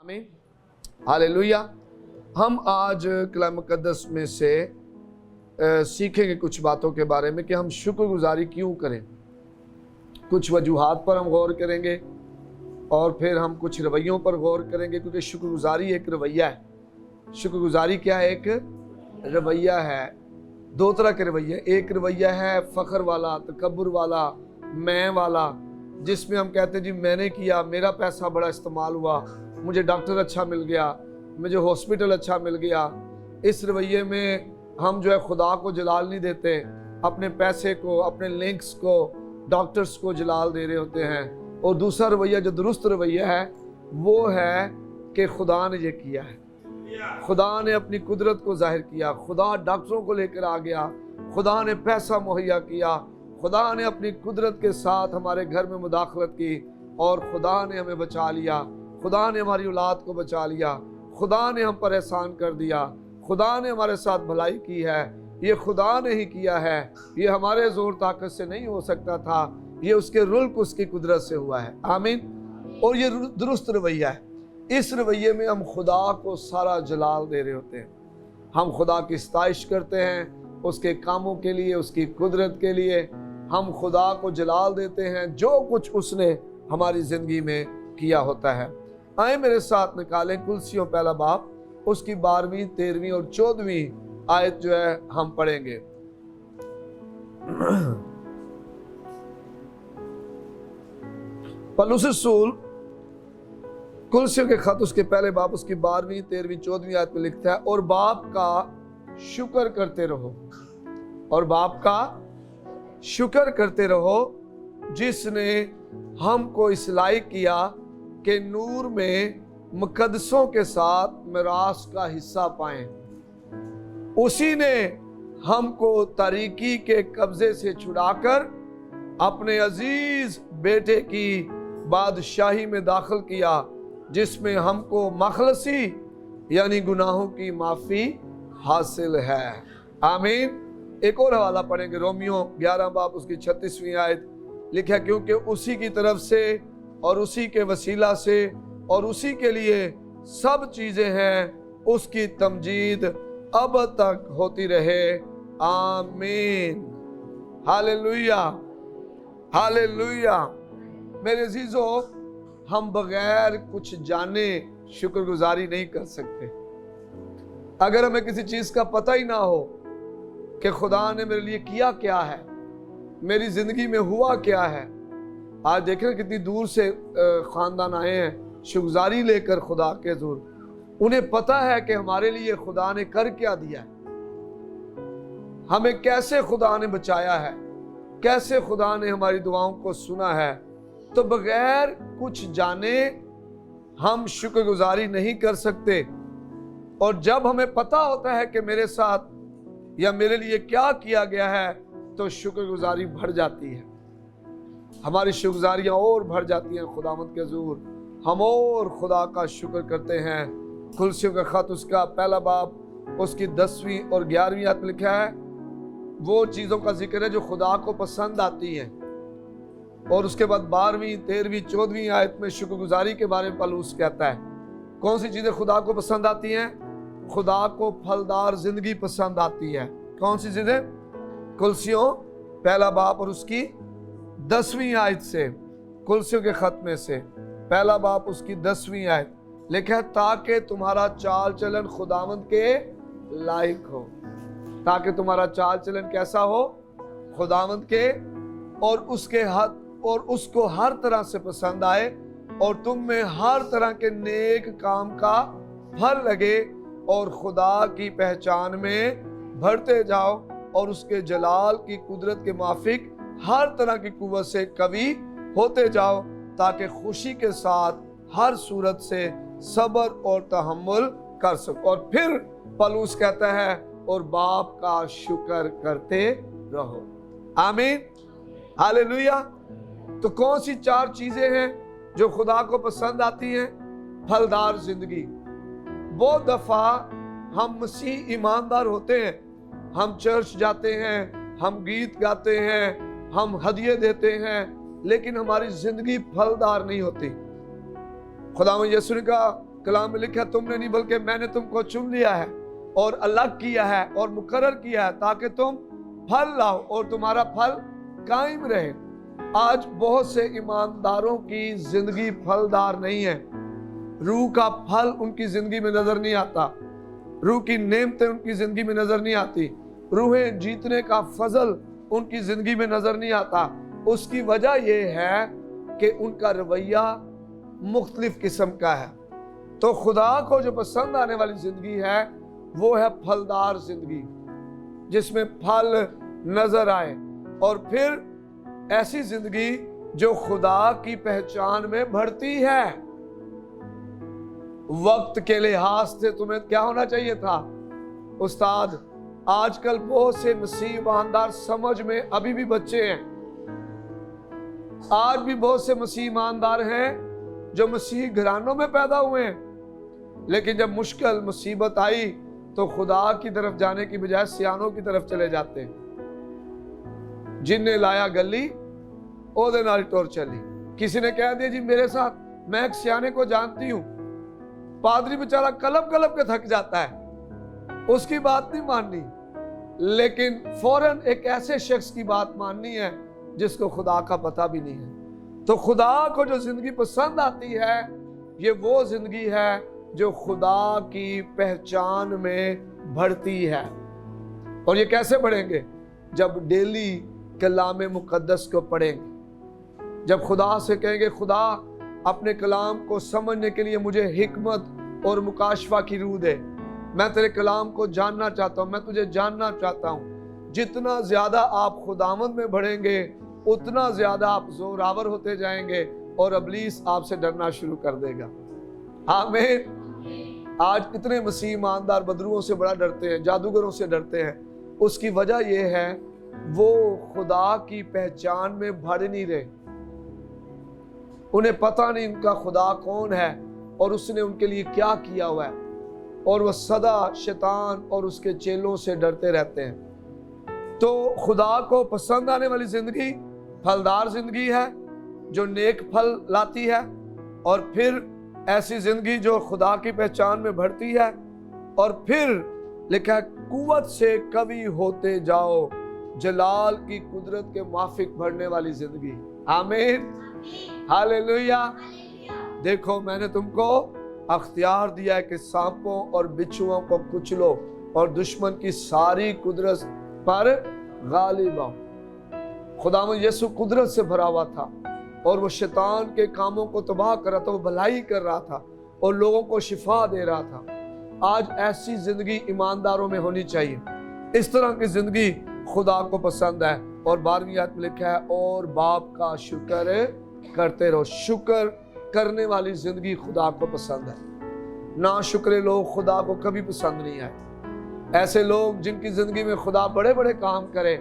आमीन, हालेलुया। हम आज कलाम मुक़द्दस में से सीखेंगे कुछ बातों के बारे में कि हम शुक्रगुजारी क्यों करें। कुछ वजूहात पर हम गौर करेंगे और फिर हम कुछ रवैयों पर गौर करेंगे, क्योंकि शुक्रगुजारी एक रवैया है। शुक्रगुजारी क्या है? एक रवैया है। दो तरह के रवैये, एक रवैया है फ़ख्र वाला, तकब्बुर वाला, मैं वाला, जिसमें हम कहते हैं जी मैंने किया, मेरा पैसा बड़ा इस्तेमाल हुआ, मुझे डॉक्टर अच्छा मिल गया, मुझे हॉस्पिटल अच्छा मिल गया। इस रवैये में हम जो है खुदा को जलाल नहीं देते, अपने पैसे को, अपने लिंक्स को, डॉक्टर्स को जलाल दे रहे होते हैं। और दूसरा रवैया जो दुरुस्त रवैया है वो है कि खुदा ने ये किया है, खुदा ने अपनी कुदरत को जाहिर किया, खुदा डॉक्टरों को लेकर आ गया, खुदा ने पैसा मुहैया किया, खुदा ने अपनी कुदरत के साथ हमारे घर में मुदाखलत की और खुदा ने हमें बचा लिया, खुदा ने हमारी औलाद को बचा लिया, खुदा ने हम पर एहसान कर दिया, खुदा ने हमारे साथ भलाई की है। ये खुदा ने ही किया है, ये हमारे जोर ताकत से नहीं हो सकता था, ये उसके रुल्क उसकी कुदरत से हुआ है। आमीन। और ये दुरुस्त रवैया है। इस रवैये में हम खुदा को सारा जलाल दे रहे होते हैं, हम खुदा की सताइश करते हैं उसके कामों के लिए, उसकी कुदरत के लिए। हम खुदा को जलाल देते हैं जो कुछ उसने हमारी ज़िंदगी में किया होता है। आए मेरे साथ निकालें कुलसियों पहला बाब, उसकी 12वीं, 13वीं और 14वीं आयत जो है हम पढ़ेंगे। पौलुस रसूल कुलसियों के खत उसके पहले बाब उसकी 12वीं, 13वीं, 14वीं आयत में लिखता है, और बाप का शुक्र करते रहो, और बाप का शुक्र करते रहो जिसने हमको इस लायक किया कि नूर में मुकद्दसों के साथ मिरास का हिस्सा पाएं। उसी ने हमको तारीकी के कब्जे से छुड़ाकर अपने अजीज बेटे की बादशाही में दाखिल किया, जिसमें हमको मखलसी यानी गुनाहों की माफ़ी हासिल है। आमीन। एक और हवाला पढ़ेंगे, रोमियो 11 बाब उसकी 36वीं आयत लिखा, क्योंकि उसी की तरफ से और उसी के वसीला से और उसी के लिए सब चीज़ें हैं, उसकी तमजीद अब तक होती रहे। आमीन, हालेलुया, हालेलुया। मेरे अजीजों, हम बगैर कुछ जाने शुक्रगुजारी नहीं कर सकते। अगर हमें किसी चीज़ का पता ही ना हो कि खुदा ने मेरे लिए किया क्या है, मेरी ज़िंदगी में हुआ क्या है। आज देख रहे कितनी दूर से ख़ानदान आए हैं शुक्रगुजारी लेकर खुदा के हुज़ूर। उन्हें पता है कि हमारे लिए खुदा ने कर क्या दिया है, हमें कैसे खुदा ने बचाया है, कैसे खुदा ने हमारी दुआओं को सुना है। तो बगैर कुछ जाने हम शुक्रगुजारी नहीं कर सकते। और जब हमें पता होता है कि मेरे साथ या मेरे लिए क्या किया गया है, तो शुक्रगुजारी बढ़ जाती है, हमारी शुक्रगुजारियाँ और बढ़ जाती हैं खुदावंद के हुज़ूर। हम और खुदा का शुक्र करते हैं। कुलसियों का खत उसका पहला बाब उसकी 10वीं और 11वीं आयत में लिखा है, वो चीज़ों का जिक्र है जो खुदा को पसंद आती हैं। और उसके बाद 12वीं, 13वीं, 14वीं आयत में शुक्रगुजारी के बारे में पौलुस कहता है। कौन सी चीज़ें खुदा को पसंद आती हैं? खुदा को फलदार जिंदगी पसंद आती है। कौन सी चीज़ें? कुलसियों पहला बाब और उसकी 10वीं आयत से, कुलसियों के खत में से पहला बाब उसकी 10वीं आयत लिखा है, ताकि तुम्हारा चाल चलन खुदावंद के लायक हो। ताकि तुम्हारा चाल चलन कैसा हो? खुदावंद के, और उसके हद और उसको हर तरह से पसंद आए, और तुम में हर तरह के नेक काम का फल लगे, और खुदा की पहचान में बढ़ते जाओ, और उसके जलाल की कुदरत के माफिक हर तरह की कुव्वत से कवी होते जाओ, ताकि खुशी के साथ हर सूरत से सब्र और तहम्मुल कर सको। और फिर पौलुस कहता है, और बाप का शुक्र करते रहो। आमीन, हालेलुया। तो कौन सी 4 चीजें हैं जो खुदा को पसंद आती हैं? फलदार जिंदगी। वो दफा हम मसीह ईमानदार होते हैं, हम चर्च जाते हैं, हम गीत गाते हैं, हम हदिये देते हैं, लेकिन हमारी जिंदगी फलदार नहीं होती। खुदावंद यीशु ने कहा कलाम में लिखा तुमने नहीं बल्कि मैंने तुमको चुन लिया है और अलग किया है और मुकर्रर किया है ताकि तुम फल लाओ और तुम्हारा फल कायम रहे। आज बहुत से ईमानदारों की जिंदगी फलदार नहीं है। रूह का फल उनकी जिंदगी में नजर नहीं आता, रूह की नेमतें उनकी जिंदगी में नजर नहीं आती, रूहें जीतने का फजल उनकी जिंदगी में नजर नहीं आता। उसकी वजह यह है कि उनका रवैया मुख्तलिफ किस्म का है। तो खुदा को जो पसंद आने वाली जिंदगी है वो है फलदार जिंदगी, जिसमें फल नजर आए, और फिर ऐसी जिंदगी जो खुदा की पहचान में बढ़ती है। वक्त के लिहाज से तुम्हें क्या होना चाहिए था उस्ताद? आजकल बहुत से मसीह ईमानदार समझ में अभी भी बच्चे हैं। आज भी बहुत से मसीह ईमानदार हैं जो मसीह घरानों में पैदा हुए हैं, लेकिन जब मुश्किल मुसीबत आई तो खुदा की तरफ जाने की बजाय सियानों की तरफ चले जाते हैं। जिनने लाया गली ओदे नाल टोर चली। किसी ने कह दिया जी मेरे साथ, मैं एक सियाने को जानती हूं, पादरी बेचारा कलप कलप के थक जाता है, उसकी बात नहीं माननी, लेकिन फौरन एक ऐसे शख्स की बात माननी है जिसको खुदा का पता भी नहीं है। तो खुदा को जो जिंदगी पसंद आती है ये वो जिंदगी है जो खुदा की पहचान में बढ़ती है। और ये कैसे बढ़ेंगे? जब डेली कलाम मुकद्दस को पढ़ेंगे, जब खुदा से कहेंगे खुदा अपने कलाम को समझने के लिए मुझे हिकमत और मुकाशफा की रूह दे, मैं तेरे कलाम को जानना चाहता हूँ, मैं तुझे जानना चाहता हूँ। जितना ज्यादा आप खुदावंद में बढ़ेंगे उतना ज्यादा आप जोरावर होते जाएंगे और इब्लीस आपसे डरना शुरू कर देगा। आमीन। आज इतने मसीह ईमानदार बदरुओं से बड़ा डरते हैं, जादूगरों से डरते हैं। उसकी वजह यह है वो खुदा की पहचान में बढ़ नहीं रहे। उन्हें पता नहीं उनका खुदा कौन है और उसने उनके लिए क्या किया हुआ है, और वह सदा शैतान और उसके चेलों से डरते रहते हैं। तो खुदा को पसंद आने वाली जिंदगी फलदार जिंदगी है जो नेक फल लाती है, और फिर ऐसी जिंदगी जो खुदा की पहचान में बढ़ती है, और फिर लिखा है कुव्वत से कवि होते जाओ, जलाल की कुदरत के माफिक बढ़ने वाली जिंदगी। आमीन, हालेलुया। देखो मैंने तुमको अख्तियार दिया है कि सांपों और बिच्छुओं को कुचलो और दुश्मन की सारी कुदरत पर गालिब आओ। खुदावंद यीशु कुदरत से भरा हुआ था और वो शैतान के कामों को तबाह कर रहा था, वो भलाई कर रहा था और लोगों को शिफा दे रहा था। आज ऐसी जिंदगी ईमानदारों में होनी चाहिए। इस तरह की जिंदगी खुदा को पसंद है। और 12वीं आयत में लिखा है और बाप का शुक्र करते रहो। शुक्र करने वाली जिंदगी खुदा को पसंद है। ना शुक्रे लोग खुदा को कभी पसंद नहीं आए। ऐसे लोग जिनकी जिंदगी में खुदा बड़े बड़े काम करे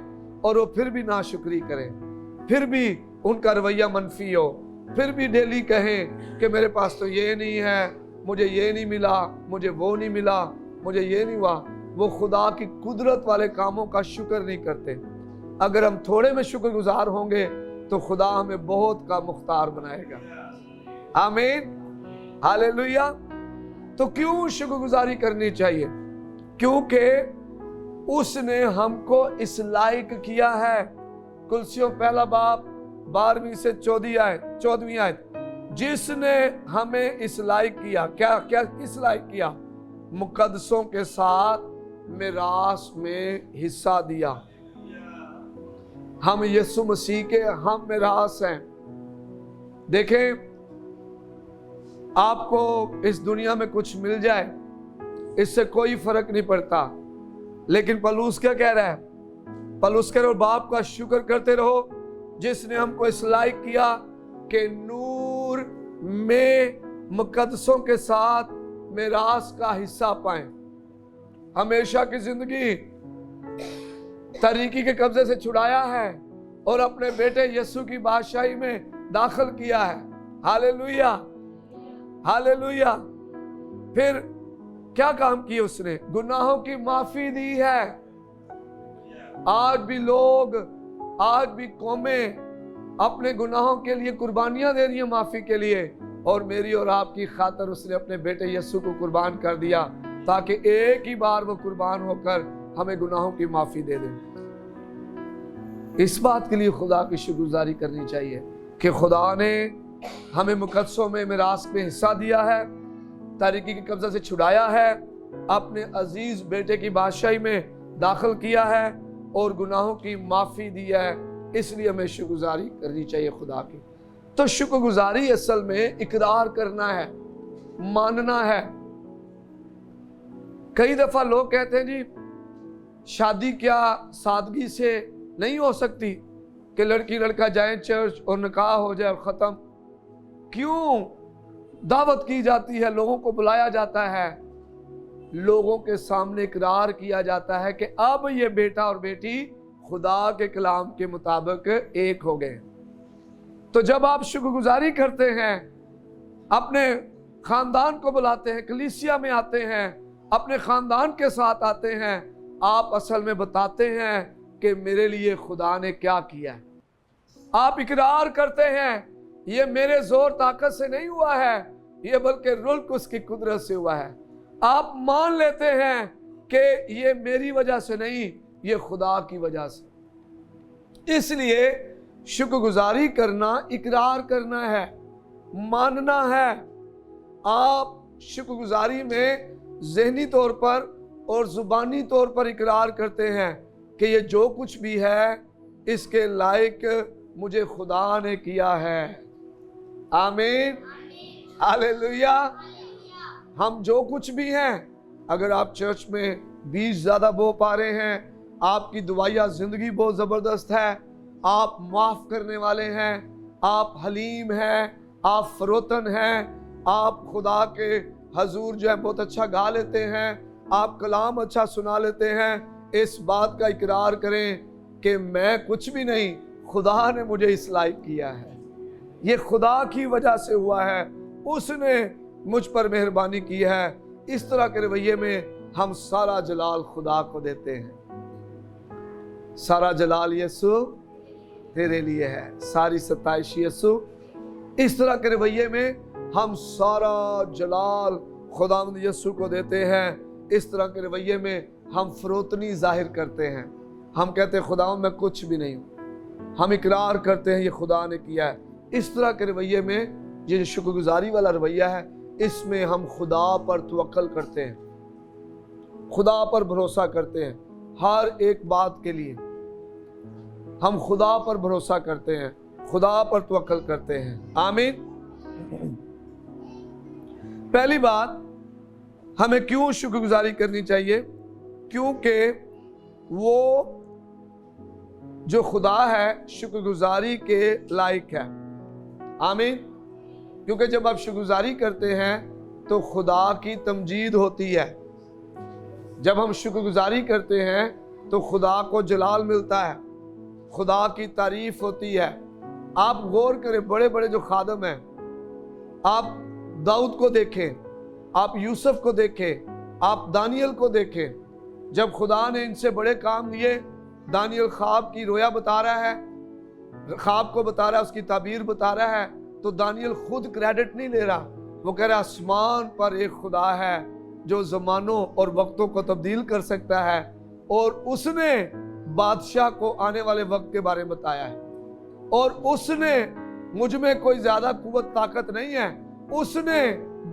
और वो फिर भी ना शुक्री करें, फिर भी उनका रवैया मनफी हो, फिर भी डेली कहें कि मेरे पास तो ये नहीं है, मुझे ये नहीं मिला, मुझे वो नहीं मिला, मुझे ये नहीं हुआ। वो खुदा की कुदरत वाले कामों का शुक्र नहीं करते। अगर हम थोड़े में शुक्रगुजार होंगे तो खुदा हमें बहुत का मुख्तार बनाएगा। आमीन, हालेलुया। तो क्यों शुक्रगुजारी करनी चाहिए? क्योंकि उसने हमको इस लायक किया है। कुलसियों पहला बाब 12वीं से 14वीं आयत, जिसने हमें इस लायक किया। क्या क्या किस लायक किया? मुकद्दसों के साथ मिरास में हिस्सा दिया। हम यीशु मसीह के हम मिरास हैं। देखें, आपको इस दुनिया में कुछ मिल जाए इससे कोई फर्क नहीं पड़ता, लेकिन पौलुस क्या कह रहा है? पौलुस कह रहा है बाप का शुक्र करते रहो जिसने हमको इस लायक किया कि नूर में मुकद्दसों के साथ मिरास का हिस्सा पाएं। हमेशा की जिंदगी तरीकी के कब्जे से छुड़ाया है और अपने बेटे यीशु की बादशाही में दाखिल किया है। Hallelujah, hallelujah. फिर क्या काम किए उसने? गुनाहों की माफी दी है। आज भी लोग, आज भी कौमें अपने गुनाहों के लिए कुर्बानियां दे रही हैं माफी के लिए, और मेरी और आपकी खातिर उसने अपने बेटे यीशु को कुर्बान कर दिया, ताकि एक ही बार वो कुर्बान होकर हमें गुनाहों की माफी दे दे। इस बात के लिए खुदा की शुक्रगुजारी करनी चाहिए कि खुदा ने हमें मुकद्दसों में मिरास में हिस्सा दिया है, तारीकी के कब्जा से छुड़ाया है, अपने अजीज बेटे की बादशाही में दाखिल किया है और गुनाहों की माफी दी है। इसलिए हमें शुक्रगुजारी करनी चाहिए खुदा की। तो शुक्रगुजारी असल में इकरार करना है, मानना है। कई दफा लोग कहते हैं जी शादी क्या सादगी से नहीं हो सकती कि लड़की लड़का जाए चर्च और निकाह हो जाए और खत्म। क्यों दावत की जाती है, लोगों को बुलाया जाता है, लोगों के सामने इकरार किया जाता है कि अब ये बेटा और बेटी खुदा के कलाम के मुताबिक एक हो गए। तो जब आप शुक्रगुजारी करते हैं, अपने खानदान को बुलाते हैं, कलीसिया में आते हैं, अपने खानदान के साथ आते हैं, आप असल में बताते हैं कि मेरे लिए खुदा ने क्या किया है। आप इकरार करते हैं ये मेरे जोर ताकत से नहीं हुआ है, ये बल्कि रुल्क उसकी कुदरत से हुआ है। आप मान लेते हैं कि ये मेरी वजह से नहीं, ये खुदा की वजह से। इसलिए शुक्रगुजारी करना इकरार करना है, मानना है। आप शुक्रगुजारी में ज़हनी तौर पर और ज़ुबानी तौर पर इकरार करते हैं कि ये जो कुछ भी है इसके लायक मुझे खुदा ने किया है। आमीन, हालेलुया। हम जो कुछ भी हैं, अगर आप चर्च में बीज ज़्यादा बो पा रहे हैं, आपकी दुआया ज़िंदगी बहुत ज़बरदस्त है, आप माफ़ करने वाले हैं, आप हलीम हैं, आप फरोतन हैं, आप खुदा के हजूर जो है बहुत अच्छा गा लेते हैं, आप कलाम अच्छा सुना लेते हैं, इस बात का इकरार करें कि मैं कुछ भी नहीं, खुदा ने मुझे इस लायक किया है, ये खुदा की वजह से हुआ है, उसने मुझ पर मेहरबानी की है। इस तरह के रवैये में हम सारा जलाल खुदा को देते हैं। सारा जलाल यीशु तेरे लिए है, सारी सताइश यीशु। इस तरह के रवैये में हम सारा जलाल खुदावंद यीशु को देते हैं। इस तरह के रवैये में हम फरोतनी जाहिर करते हैं, हम कहते हैं खुदावंद मैं कुछ भी नहीं हूँ, हम इकरार करते हैं ये खुदा ने किया है। इस तरह के रवैये में ये शुक्रगुजारी वाला रवैया है, इसमें हम खुदा पर तवक्कल करते हैं, खुदा पर भरोसा करते हैं। हर एक बात के लिए हम खुदा पर भरोसा करते हैं, खुदा पर तवक्कल करते हैं। आमीन। पहली बात, हमें क्यों शुक्रगुजारी करनी चाहिए? क्योंकि वो जो खुदा है शुक्रगुजारी के लायक है। आमीन। क्योंकि जब आप शुक्रगुजारी करते हैं तो खुदा की तमजीद होती है। जब हम शुक्रगुजारी करते हैं तो खुदा को जलाल मिलता है, खुदा की तारीफ होती है। आप गौर करें, बड़े बड़े जो खादम हैं, आप दाऊद को देखें, आप यूसुफ को देखें, आप दानियल को देखें। जब खुदा ने इनसे बड़े काम लिए, दानियल ख्वाब की रोया बता रहा है, ख्वाब को बता रहा है, उसकी ताबीर बता रहा है, तो दानियल खुद क्रेडिट नहीं ले रहा, वो कह रहा आसमान पर एक खुदा है जो ज़मानों और वक्तों को तब्दील कर सकता है, और उसने बादशाह को आने वाले वक्त के बारे में बताया है, और उसने मुझ में कोई ज़्यादा कुव्वत ताकत नहीं है, उसने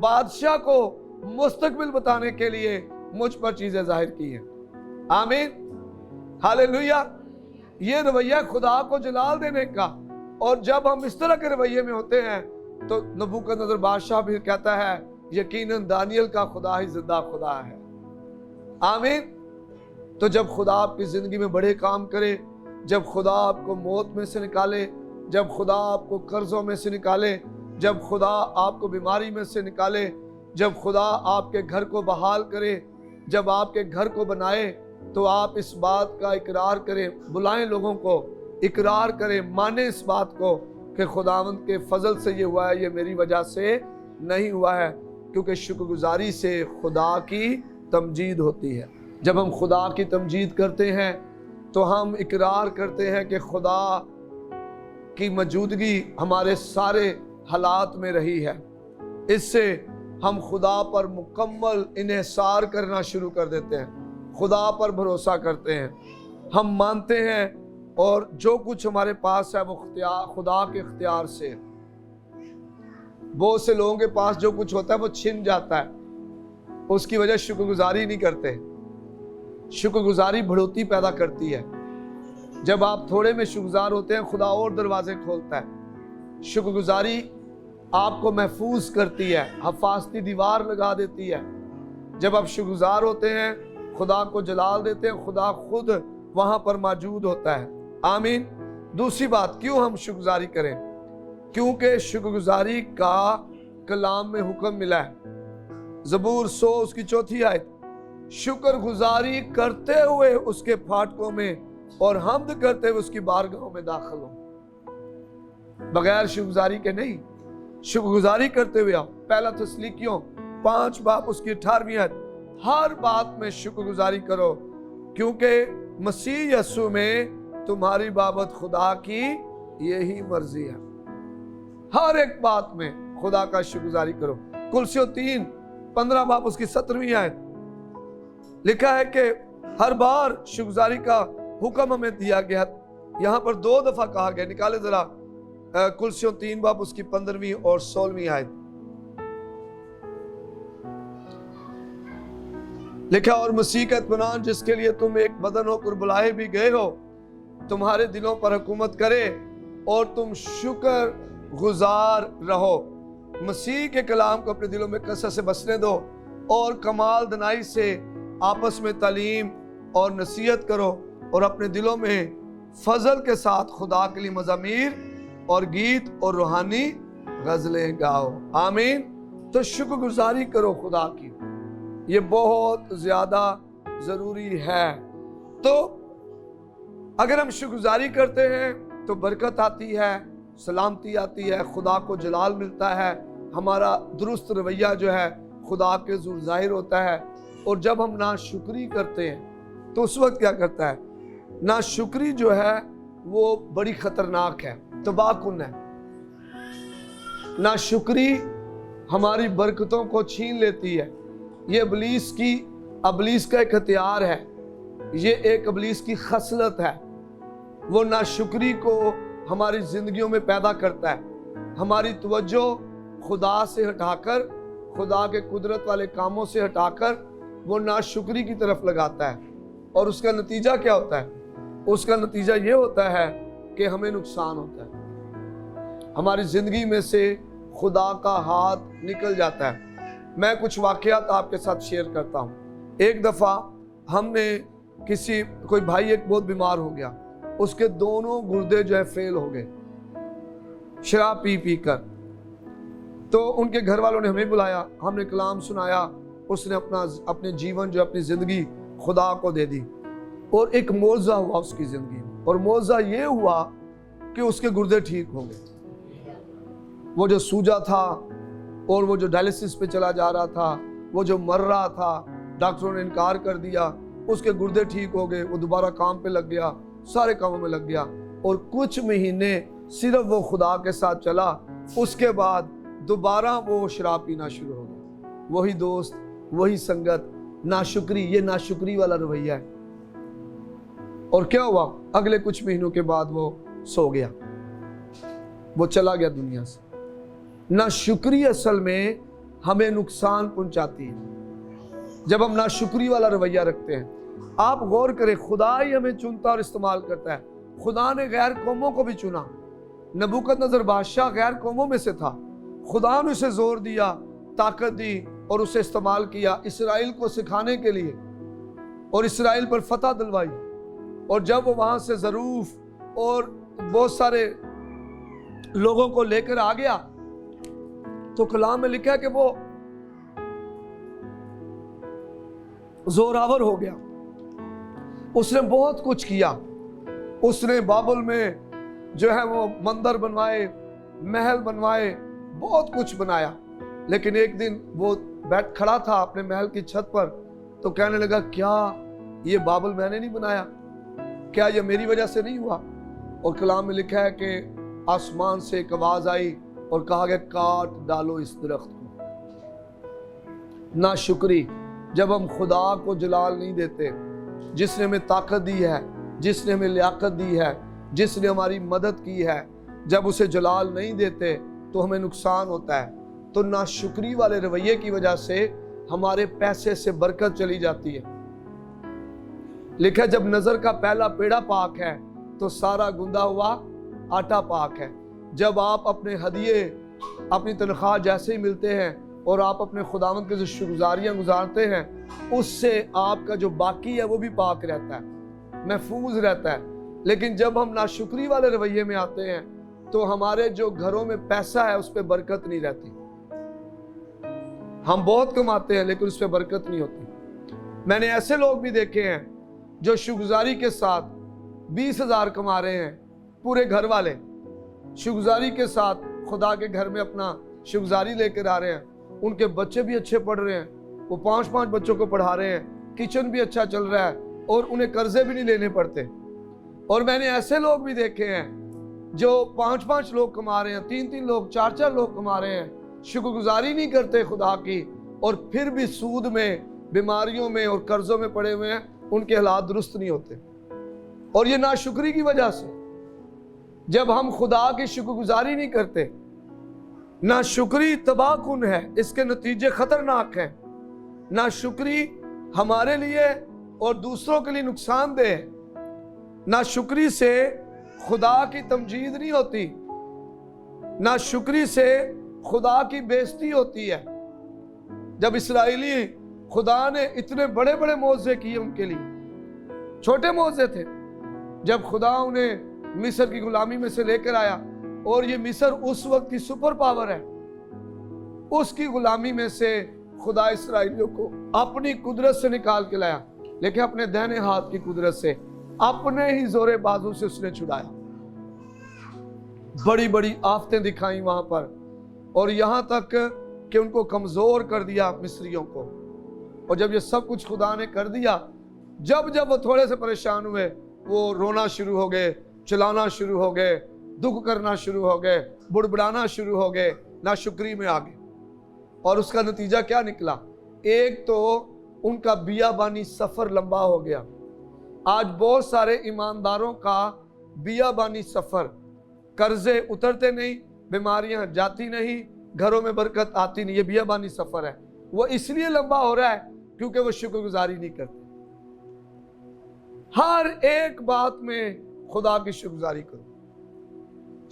बादशाह को मुस्तकबिल बताने के लिए मुझ पर चीज़ें जाहिर की हैं। आमीन, हालेलुया। ये रवैया खुदा को जलाल देने का। और जब हम इस तरह के रवैये में होते हैं तो नबूकदनेस्सर बादशाह भी कहता है यकीनन दानियल का खुदा ही जिंदा खुदा है। आमीन। तो जब खुदा आपकी ज़िंदगी में बड़े काम करे, जब खुदा आपको मौत में से निकाले, जब खुदा आपको कर्ज़ों में से निकाले, जब खुदा आपको बीमारी में से निकाले, जब खुदा आपके घर को बहाल करे, जब आपके घर को बनाए, तो आप इस बात का इकरार करें, बुलाएं लोगों को, इकरार करें, माने इस बात को कि खुदावंद के फजल से ये हुआ है, ये मेरी वजह से नहीं हुआ है। क्योंकि शुक्रगुजारी से खुदा की तमजीद होती है। जब हम खुदा की तमजीद करते हैं तो हम इकरार करते हैं कि खुदा की मौजूदगी हमारे सारे हालात में रही है, اس سے ہم خدا پر مکمل انحصار کرنا شروع کر دیتے ہیں، خدا پر بھروسہ کرتے ہیں، ہم مانتے ہیں اور جو کچھ ہمارے پاس ہے وہ خدا کے اختیار سے۔ بہت سے لوگوں کے پاس جو کچھ ہوتا ہے وہ چھن جاتا ہے، اس کی وجہ شکر گزاری نہیں کرتے۔ شکر گزاری بڑھوتی پیدا کرتی ہے۔ جب آپ تھوڑے میں شکر گزار ہوتے ہیں، خدا اور دروازے کھولتا ہے۔ شکر گزاری آپ کو محفوظ کرتی ہے، حفاظتی دیوار لگا دیتی ہے۔ جب آپ شکر گزار ہوتے ہیں، خدا کو جلال دیتے ہیں، خدا خود وہاں پر موجود ہوتا ہے۔ آمین۔ دوسری بات، کیوں ہم شکر گزاری کریں؟ کیونکہ شکر گزاری کا کلام میں حکم ملا ہے۔ زبور 100 اس کی 4 آیت، شکر گزاری کرتے ہوئے اس کے پھاٹکوں میں اور حمد کرتے ہوئے اس کی بارگاہوں میں داخل ہو۔ بغیر شکر گزاری کے نہیں، شکر گزاری کرتے ہوئے آؤ۔ پہلا تسلیکیوں 5 باب اس کی 18 آیت، ہر بات میں شکر گزاری کرو کیونکہ مسیح یسوع میں تمہاری بابت خدا کی یہی مرضی ہے۔ ہر ایک بات میں خدا کا شکر گزاری کرو۔ کلسیوں 3 15 باب اس کی 17 آیت لکھا ہے کہ ہر بار شکر گزاری کا حکم ہمیں دیا گیا۔ یہاں پر 2 دفعہ کہا گیا، نکالے ذرا کلسیوں 3 باب اس کی 15 اور 16 آیت لکھا، اور مسیح کا اطمینان جس کے لیے تم ایک بدن ہو کر بلائے بھی گئے ہو تمہارے دلوں پر حکومت کرے اور تم شکر گزار رہو۔ مسیح کے کلام کو اپنے دلوں میں کثرت سے بسنے دو اور کمال دنائی سے آپس میں تعلیم اور نصیحت کرو اور اپنے دلوں میں فضل کے ساتھ خدا کے لیے مزامیر اور گیت اور روحانی غزلیں گاؤ۔ آمین۔ تو شکر گزاری کرو خدا کی، یہ بہت زیادہ ضروری ہے۔ تو اگر ہم شکر گزاری کرتے ہیں تو برکت آتی ہے، سلامتی آتی ہے، خدا کو جلال ملتا ہے، ہمارا درست رویہ جو ہے خدا کے حضور ظاہر ہوتا ہے۔ اور جب ہم ناشکری کرتے ہیں تو اس وقت کیا کرتا ہے؟ ناشکری جو ہے وہ بڑی خطرناک ہے، تباہ کن ہے۔ ناشکری ہماری برکتوں کو چھین لیتی ہے۔ یہ ابلیس کا ایک ہتھیار ہے، یہ ایک ابلیس کی خصلت ہے۔ وہ ناشکری کو ہماری زندگیوں میں پیدا کرتا ہے، ہماری توجہ خدا سے ہٹا کر، خدا کے قدرت والے کاموں سے ہٹا کر وہ ناشکری کی طرف لگاتا ہے۔ اور اس کا نتیجہ کیا ہوتا ہے؟ اس کا نتیجہ یہ ہوتا ہے کہ ہمیں نقصان ہوتا ہے، ہماری زندگی میں سے خدا کا ہاتھ نکل جاتا ہے۔ میں کچھ واقعات آپ کے ساتھ شیئر کرتا ہوں۔ ایک دفعہ ہم نے کوئی بھائی ایک بہت بیمار ہو گیا، اس کے دونوں گردے جو ہے فیل ہو گئے شراب پی کر۔ تو ان کے گھر والوں نے ہمیں بلایا، ہم نے کلام سنایا، اس نے اپنے جیون جو اپنی زندگی خدا کو دے دی، اور ایک معجزہ ہوا اس کی زندگی میں۔ اور معجزہ یہ ہوا کہ اس کے گردے ٹھیک ہو گئے۔ وہ جو سوجا تھا اور وہ جو ڈائلسس پہ چلا جا رہا تھا، وہ جو مر رہا تھا، ڈاکٹروں نے انکار کر دیا، اس کے گردے ٹھیک ہو گئے، وہ دوبارہ کام پہ لگ گیا، سارے کاموں میں لگ گیا۔ اور کچھ مہینے صرف وہ خدا کے ساتھ چلا، اس کے بعد دوبارہ وہ شراب پینا شروع ہو گیا۔ وہی دوست، وہی سنگت، ناشکری، یہ ناشکری والا رویہ ہے۔ اور کیا ہوا؟ اگلے کچھ مہینوں کے بعد وہ سو گیا، وہ چلا گیا دنیا سے۔ ناشکری اصل میں ہمیں نقصان پہنچاتی ہے جب ہم ناشکری والا رویہ رکھتے ہیں۔ آپ غور کریں، خدا ہی ہمیں چنتا اور استعمال کرتا ہے۔ خدا نے غیر قوموں کو بھی چنا۔ نبوکدنضر بادشاہ غیر قوموں میں سے تھا، خدا نے اسے زور دیا، طاقت دی اور اسے استعمال کیا اسرائیل کو سکھانے کے لیے، اور اسرائیل پر فتح دلوائی۔ اور جب وہ وہاں سے ظروف اور بہت سارے لوگوں کو لے کر آ گیا تو کلام میں لکھا ہے کہ وہ زوراور ہو گیا۔ اس نے بہت کچھ کیا، اس نے بابل میں جو ہے وہ مندر بنوائے، محل بنوائے، بہت کچھ بنایا۔ لیکن ایک دن وہ کھڑا تھا اپنے محل کی چھت پر تو کہنے لگا، کیا یہ بابل میں نے نہیں بنایا؟ کیا یہ میری وجہ سے نہیں ہوا؟ اور کلام میں لکھا ہے کہ آسمان سے ایک آواز آئی اور کہا گیا، کاٹ ڈالو اس درخت کو۔ नाशुक्री, जब हम खुदा को जलाल नहीं देते, जिसने हमें ताकत दी है, जिसने हमें लियाकत दी है, जिसने हमारी मदद की है, जब उसे जलाल नहीं देते तो हमें नुकसान होता है। तो नाशुक्री वाले रवैये की वजह से हमारे पैसे से बरकत चली जाती है। लिखा है, जब नजर का पहला पेड़ा पाक है तो सारा गुंदा हुआ आटा पाक है। जब आप अपने हदिये, अपनी तनख्वाह जैसे ही मिलते हैं और आप अपने खुदावंद के जो शुक्रगुजारियां गुजारते हैं, उससे आपका जो बाकी है वो भी पाक रहता है, महफूज रहता है। लेकिन जब हम नाशुक्री वाले रवैये में आते हैं तो हमारे जो घरों में पैसा है उस पर बरकत नहीं रहती। हम बहुत कमाते हैं लेकिन उस पर बरकत नहीं होती। मैंने ऐसे लोग भी देखे हैं जो शुक्रगुजारी के साथ 20,000 कमा रहे हैं, पूरे घर वाले शुक्रगुजारी के साथ खुदा के घर में अपना शुक्रगुजारी लेकर आ रहे हैं, उनके बच्चे भी अच्छे पढ़ रहे हैं, वो 5-5 बच्चों को पढ़ा रहे हैं, किचन भी अच्छा चल रहा है और उन्हें कर्जे भी नहीं लेने पड़ते। और मैंने ऐसे लोग भी देखे हैं जो 5-5 लोग कमा रहे हैं, 3-3 लोग, 4-4 लोग कमा रहे हैं, शुक्रगुजारी नहीं करते खुदा की, और फिर भी सूद में, बीमारियों में और कर्जों में पड़े हुए हैं, उनके हालात दुरुस्त नहीं होते। और ये नाशुक्री की वजह से, जब हम खुदा की शुक्रगुजारी नहीं करते, नाशुक्री तबाहकुन है, इसके नतीजे खतरनाक हैं। नाशुक्री हमारे लिए और दूसरों के लिए नुकसानदेह है। नाशुक्री से खुदा की तमजीद नहीं होती, नाशुक्री से खुदा की बेइज्जती होती है। जब इसराइली, खुदा ने इतने बड़े बड़े मौजे किए उनके लिए, छोटे मौजे थे। जब खुदा उन्हें मिस्र की गुलामी में से लेकर आया, और ये मिस्र उस वक्त की सुपर पावर है, उसकी गुलामी में से खुदा इसराइलियों को अपनी कुदरत से निकाल के लाया, लेकिन अपने दाहिने हाथ की कुदरत से, अपने ही जोरे बाजू से उसने छुड़ाया। बड़ी बड़ी आफतें दिखाई वहां पर, और यहां तक कि उनको कमजोर कर दिया मिस्रियों को। और जब ये सब कुछ खुदा ने कर दिया, जब जब वो थोड़े से परेशान हुए, वो रोना शुरू हो गए, चिल्लाना शुरू हो गए, दुख करना शुरू हो गए, बुड़बुड़ाना शुरू हो गए, नाशुक्री में आ गए। और उसका नतीजा क्या निकला? एक तो उनका बियाबानी सफर लंबा हो गया। आज बहुत सारे ईमानदारों का बियाबानी सफर, कर्जे उतरते नहीं, बीमारियां जाती नहीं, घरों में बरकत आती नहीं, ये बियाबानी सफर है। वो इसलिए लंबा हो रहा है क्योंकि वो शुक्रगुजारी नहीं करते। हर एक बात में खुदा की शुक्रगुजारी करो।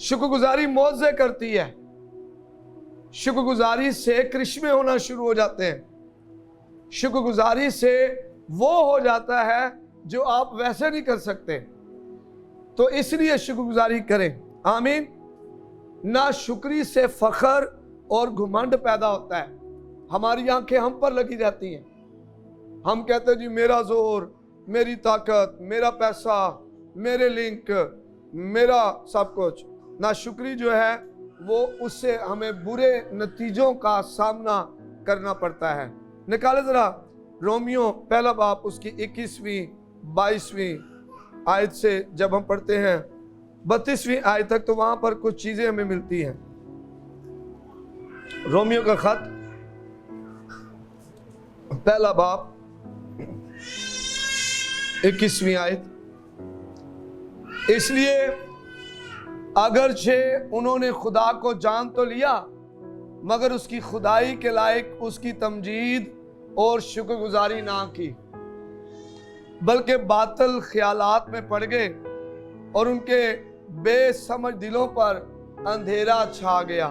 शुक्रगुजारी मौजे करती है। शुक्रगुजारी से करिश्मे होना शुरू हो जाते हैं। शुक्रगुजारी से वो हो जाता है जो आप वैसे नहीं कर सकते। तो इसलिए शुक्रगुजारी करें। आमीन। नाशुक्री से फखर और घमंड पैदा होता है। हमारी आंखें हम पर लगी जाती हैं। हम कहते हैं जी मेरा जोर, मेरी ताकत, मेरा पैसा, मेरे लिंक, मेरा सब कुछ। नाशुक्री जो है वो उससे हमें बुरे नतीजों का सामना करना पड़ता है। निकाले जरा रोमियो पहला बाब उसकी 21वीं 22वीं आयत से जब हम पढ़ते हैं 32वीं आयत तक, तो वहां पर कुछ चीजें हमें मिलती हैं। रोमियो का खत पहला बाब 21वीं आयत। इसलिए अगरचे उन्होंने खुदा को जान तो लिया, मगर उसकी खुदाई के लायक उसकी तमजीद और शुक्रगुजारी ना की, बल्कि बातिल ख्यालात में पड़ गए और उनके बेसमझ दिलों पर अंधेरा छा गया।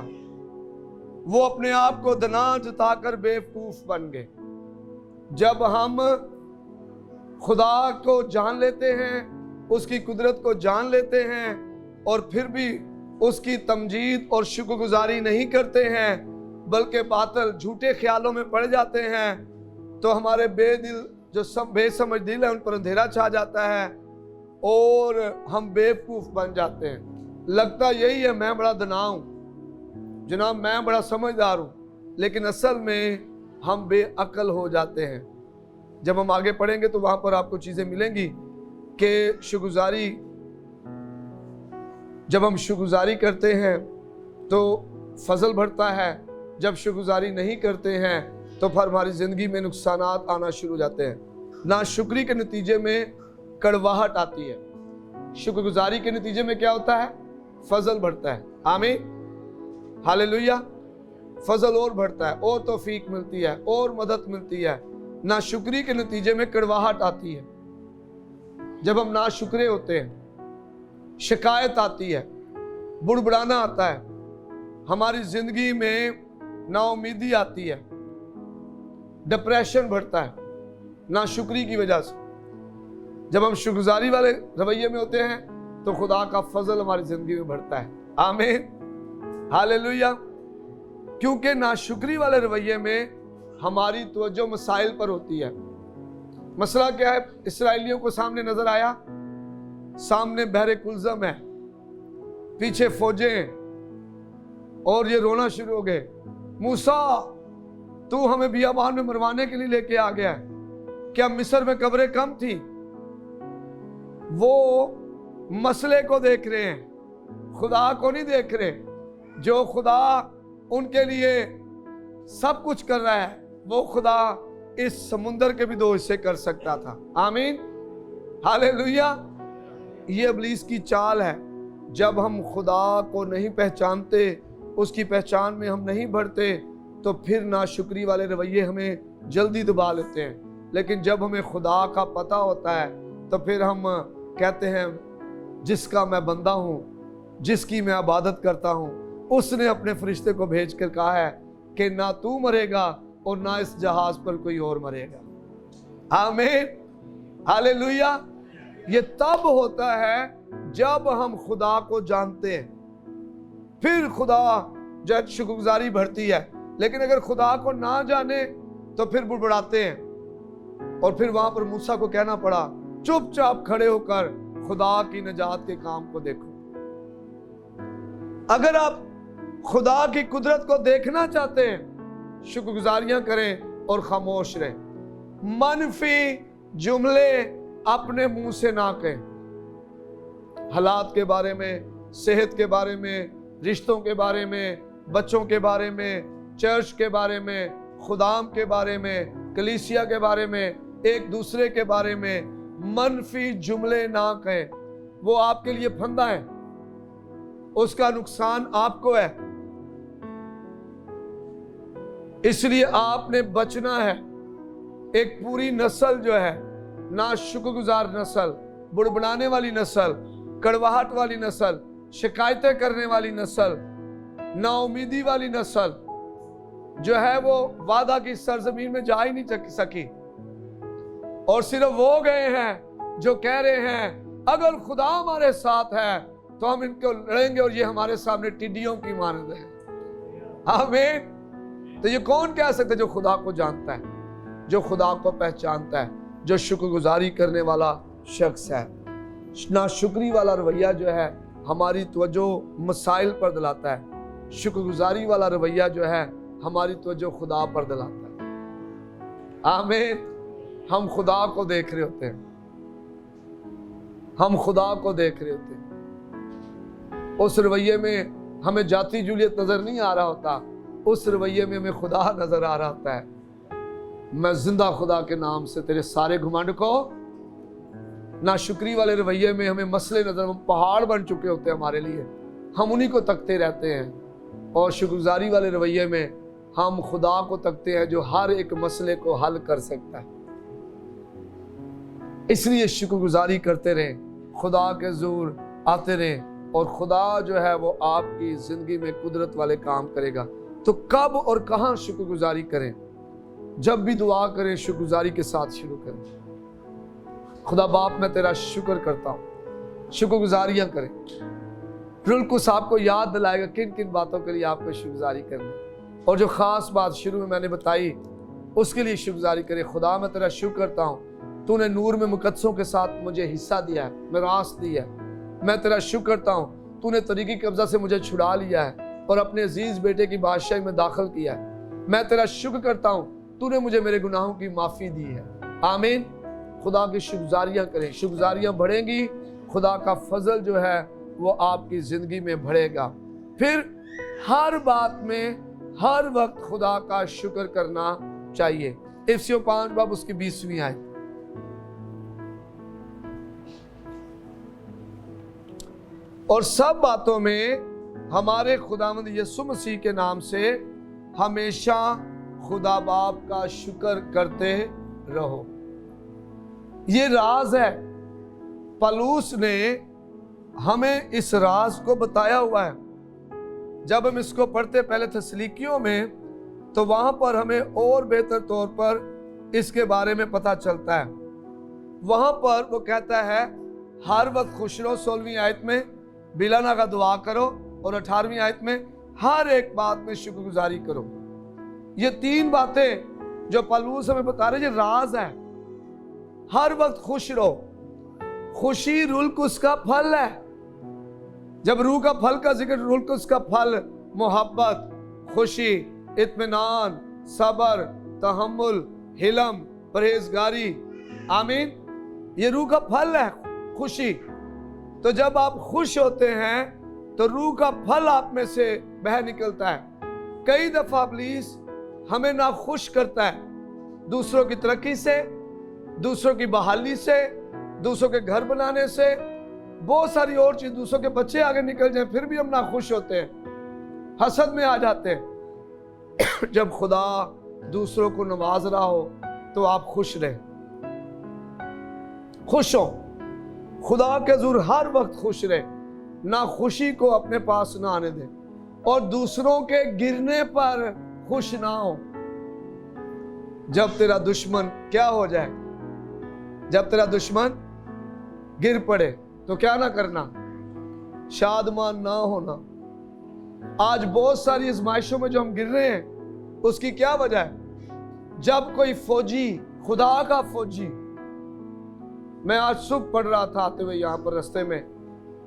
वो अपने आप को दना जताकर बेवकूफ बन गए। जब हम खुदा को जान लेते हैं, उसकी कुदरत को जान लेते हैं, और फिर भी उसकी तमजीद और शुक्रगुजारी नहीं करते हैं, बल्कि बातिल झूठे ख्यालों में पड़ जाते हैं, तो हमारे बेदिल जो सब बेसमझ दिल है उन पर अंधेरा छा जाता है और हम बेवकूफ बन जाते हैं। लगता यही है मैं बड़ा दना हूं जनाब, मैं बड़ा समझदार हूं, लेकिन असल में हम बेअक्ल हो जाते हैं। जब हम आगे पढ़ेंगे तो वहां पर आपको चीजें मिलेंगी कि शुक्रगुजारी, जब हम शुक्रगुजारी करते हैं तो फजल बढ़ता है, जब शुक्रगुजारी नहीं करते हैं तो फिर हमारी ज़िंदगी में नुकसानात आना शुरू हो जाते हैं। नाशुक्री के नतीजे में कड़वाहट आती है, शुक्रगुजारी के नतीजे में क्या होता है? फजल बढ़ता है। आमीन, हालेलुया। फजल और बढ़ता है, और तौफीक मिलती है, और मदद मिलती है। नाशुक्री के नतीजे में कड़वाहट आती है। जब हम नाशुक्रे होते हैं, शिकायत आती है, बुड़बुड़ाना आता है, हमारी जिंदगी में नाउमीदी आती है, डिप्रेशन बढ़ता है नाशुक्री की वजह से। जब हम शुक्रगुजारी वाले रवैये में होते हैं तो खुदा का फजल हमारी जिंदगी में बढ़ता है। आमीन, हालेलुया। क्योंकि नाशुक्री वाले रवैये में हमारी तवज्जो मसाइल पर होती है। मसला क्या है? इसराइलियों को सामने नजर आया, सामने बहरे कुलज़म है, पीछे फौजें हैं, और ये रोना शुरू हो गए, मूसा तू हमें बियाबान में मरवाने के लिए लेके आ गया है, क्या मिस्र में कब्रें कम थी? वो मसले को देख रहे हैं, खुदा को नहीं देख रहे। जो खुदा उनके लिए सब कुछ कर रहा है, वो खुदा इस समुंदर के भी 2 हिस्से कर सकता था। आमीन, हालेलुया। ये इब्लीस की चाल है। जब हम खुदा को नहीं पहचानते, उसकी पहचान में हम नहीं बढ़ते, तो फिर नाशुक्री वाले रवैये हमें जल्दी दबा लेते हैं। लेकिन जब हमें खुदा का पता होता है तो फिर हम कहते हैं, जिसका मैं बंदा हूँ, जिसकी मैं इबादत करता हूँ, उसने अपने फरिश्ते को भेज कर कहा है कि ना तू मरेगा और ना इस जहाज पर कोई और मरेगा। आमीन, हालेलुया। ये तब होता है जब हम खुदा को जानते हैं, फिर खुदा जब शुक्रगुजारी बढ़ती है। लेकिन अगर खुदा को ना जाने तो फिर बुड़बुड़ाते हैं। और फिर वहां पर मूसा को कहना पड़ा, चुपचाप खड़े होकर खुदा की निजात के काम को देखो। अगर आप खुदा की कुदरत को देखना चाहते हैं, शुक्रगुजारियां करें और खामोश रहें। मनफी जुमले अपने मुंह से ना कहें। हालात के बारे में, सेहत के बारे में, रिश्तों के बारे में, बच्चों के बारे में, चर्च के बारे में, खुदाम के बारे में, कलीसिया के बारे में, एक दूसरे के बारे में मनफी जुमले ना कहें। वो आपके लिए फंदा है, उसका नुकसान आपको है। इसलिए आपने बचना है। एक पूरी नस्ल जो है, ना शुक्रगुजार नस्ल, बुड़बुड़ाने वाली नस्ल, कड़वाहट वाली नस्ल, शिकायतें करने वाली नस्ल, नाउमीदी वाली नस्ल जो है, वो वादा की सरजमीन में जा ही नहीं सकी। और सिर्फ वो गए हैं जो कह रहे हैं, अगर खुदा हमारे साथ है तो हम इनको लड़ेंगे और ये हमारे सामने टिड्डियों की मानद है। आमीन। तो ये कौन कह सकता है? जो खुदा को जानता है, जो खुदा को पहचानता है, जो शुक्रगुजारी करने वाला शख्स है। नाशुक्री वाला रवैया जो है हमारी तवज्जो मसाइल पर दिलाता है। शुक्रगुजारी वाला रवैया जो है हमारी तवज्जो खुदा पर दिलाता है। आमीन। हम खुदा को देख रहे होते हैं, हम खुदा को देख रहे होते हैं। उस रवैये में हमें जाति जूलियत नजर नहीं आ रहा होता, उस रवैये में हमें खुदा नजर आ रहा होता है। मैं जिंदा खुदा के नाम से तेरे सारे घमंड को। नाशुक्री वाले रवैये में हमें मसले नजर, हम पहाड़ बन चुके होते हैं हमारे लिए, हम उन्हीं को तकते रहते हैं। और शुक्रगुजारी वाले रवैये में हम खुदा को तकते हैं जो हर एक मसले को हल कर सकता है। इसलिए शुक्रगुजारी करते रहें, खुदा के ज़ूर आते रहें, और खुदा जो है वो आपकी ज़िंदगी में कुदरत वाले काम करेगा। तो कब और कहाँ शुक्रगुजारी करें? जब भी दुआ करें शुक्रगुजारी के साथ शुरू करें। खुदा बाप मैं तेरा शुक्र करता हूँ, शुक्रगुजारियाँ करें। रुल्कुस आपको याद दिलाएगा किन किन बातों के लिए आपको शुक्रगुजारी करनी, और जो ख़ास बात शुरू में मैंने बताई उसके लिए शुक्रगुजारी करें। खुदा मैं तेरा शुक्र करता हूँ, तूने नूर में मुकद्दसों के साथ मुझे हिस्सा दिया है, मिरास दी है। मैं तेरा शुक्र करता हूँ, तूने तरीकी कब्जा से मुझे छुड़ा लिया है और अपने अजीज बेटे की बादशाही में दाखिल किया है। मैं तेरा शुक्र करता हूँ, तूने मुझे मेरे गुनाहों की माफ़ी दी है। आमीन। खुदा की शुक्रगुजारियाँ करें, शुक्रगुजारियाँ बढ़ेंगी, खुदा का फजल जो है वो आपकी ज़िंदगी में बढ़ेगा। फिर हर बात में हर वक्त खुदा का शुक्र करना चाहिए। इफिसियों 5 बाब उसकी 20वीं आयत। और सब बातों में हमारे खुदावंद यीशु मसीह के नाम से हमेशा खुदा बाप का शुक्र करते रहो। ये राज है, पौलुस ने हमें इस राज को बताया हुआ है। जब हम इसको पढ़ते पहले थिस्सलुनीकियों में, तो वहां पर हमें और बेहतर तौर पर इसके बारे में पता चलता है। वहां पर वो कहता है हर वक्त खुश रहो, 16वीं आयत में बिला नागा दुआ करो, और 18वीं आयत में हर एक बात में शुक्रगुजारी करो। ये 3 बातें जो पौलुस हमें बता रहे, ये राज है। हर वक्त खुश रहो। खुशी रूह कुस का फल है। जब रूह का फल का जिक्र, रूह कुस का फल मोहब्बत, खुशी, इत्मीनान, सबर, तहम्मुल, हिलम, परहेजगारी, आमीन, ये रूह का फल है, खुशी। तो जब आप खुश होते हैं तो रूह का फल आप में से बह निकलता है। कई दफा इब्लीस हमें ना खुश करता है, दूसरों की तरक्की से, दूसरों की बहाली से, दूसरों के घर बनाने से, बहुत सारी और चीज, दूसरों के बच्चे आगे निकल जाएं, फिर भी हम ना खुश होते हैं, हसद में आ जाते हैं। जब खुदा दूसरों को नवाज रहा हो तो आप खुश रहें, खुश हो। खुदा के हुजूर हर वक्त खुश रहे, ना खुशी को अपने पास ना आने दे, और दूसरों के गिरने पर खुश ना हो। जब तेरा दुश्मन क्या हो जाए, जब तेरा दुश्मन गिर पड़े तो क्या ना करना, शादमान ना होना। आज बहुत सारी आजमाइशों में जो हम गिर रहे हैं, उसकी क्या वजह है? जब कोई फौजी, खुदा का फौजी, मैं आज सुबह पढ़ रहा था आते हुए यहाँ पर रास्ते में,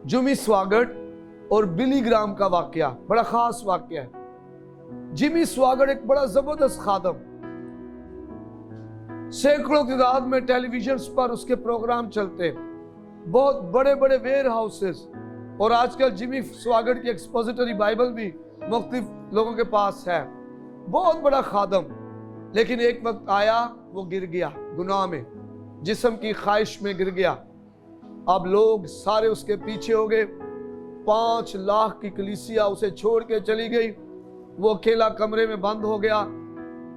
जिमी स्वागट और बिली ग्राम का वाकया, बड़ा खास वाकया है। जिमी स्वागट एक बड़ा जबरदस्त खादम, सैकड़ों की तादाद में टेलीविजन पर उसके प्रोग्राम चलते, बहुत बड़े बड़े वेयर हाउसेस, और आजकल जिमी स्वागट की एक्सपोजिटरी बाइबल भी मुख्तलिफ लोगों के पास है। बहुत बड़ा खादम, लेकिन एक वक्त आया वो गिर गया, गुनाह में, जिस्म की ख्वाहिश में गिर गया। अब लोग सारे उसके पीछे हो गए। 5 लाख की कलीसिया उसे छोड़ के चली गई। वो अकेला कमरे में बंद हो गया।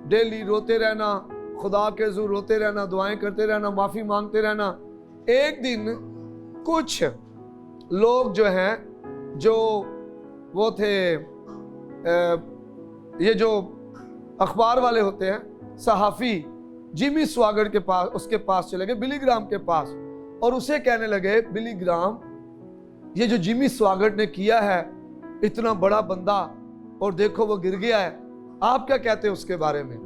डेली रोते रहना, खुदा के हुजूर रोते रहना, दुआएं करते रहना, माफी मांगते रहना। एक दिन कुछ लोग जो हैं, जो वो थे, ये जो अखबार वाले होते हैं, सहाफ़ी, जिमी स्वागट के पास, उसके पास चले गए, बिली ग्राम के पास, और उसे कहने लगे, बिली ग्राम, ये जो जिमी स्वागट ने किया है, इतना बड़ा बंदा, और देखो वो गिर गया है, आप क्या कहते हैं उसके बारे में?